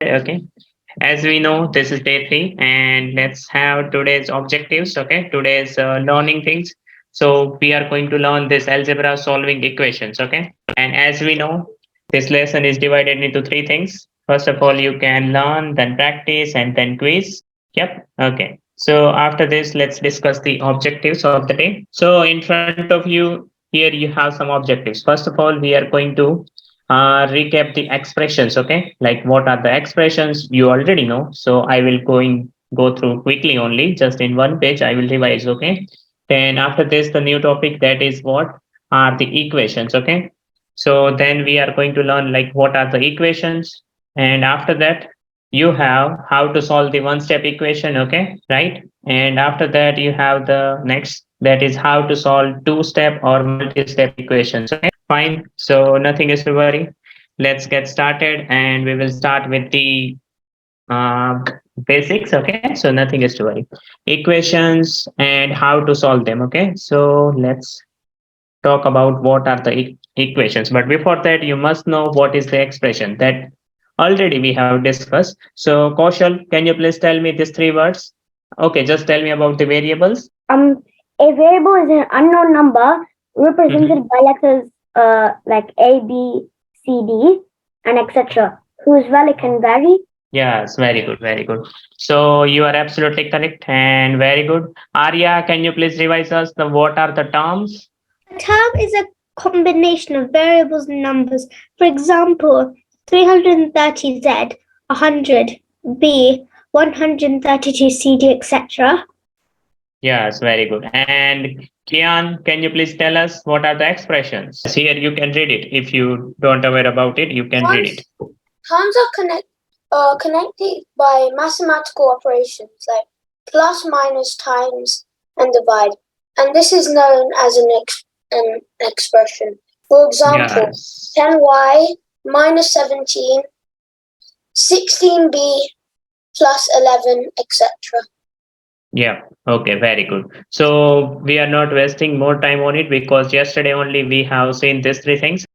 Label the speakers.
Speaker 1: Okay. As we know, this is day three, and let's have today's objectives. Okay. Today's learning things. So we are going to learn this algebra solving equations. Okay. And as we know, this lesson is divided into three things. First of all, you can learn, then practice, and then quiz. Yep. Okay. So after this, let's discuss the objectives of the day. So in front of you, here you have some objectives. First of all, we are going to recap the expressions. Okay, like what are the expressions you already know, so I will go through quickly, only just in one page I will revise. Okay, then after this the new topic, that is what are the equations. Okay, so then we are going to learn like what are the equations, and after that you have how to solve the one step equation. Okay, right, and after that you have the next, that is how to solve two step or multi step equations. Okay, fine. So nothing is to worry. Let's get started, and we will start with the uh, basics. Okay, so nothing is to worry. Equations and how to solve them. Okay, so let's talk about what are the equations. But before that, you must know what is the expression that already we have discussed. So Kaushal, can you please tell me these three words? Okay, just tell me about the variables.
Speaker 2: A variable is an unknown number represented by letters like A, B, C, D, and etc., whose value can vary.
Speaker 1: Yes, very good, very good. So you are absolutely correct and very good. Arya, can you please revise us the what are the terms?
Speaker 2: A term is a combination of variables and numbers. For example, 330Z, 100, B, 132CD, etc.
Speaker 1: Yes, very good. And Kian, can you please tell us what are the expressions? Here you can read it. If you don't aware about it, you can read it.
Speaker 3: Terms are connected by mathematical operations like plus, minus, times, and divide. And this is known as an expression. For example,
Speaker 1: Yes.
Speaker 3: 10y minus 17, 16b plus 11, etc.
Speaker 1: Yeah. Okay. Very good. So we are not wasting more time on it because yesterday only we have seen these three things.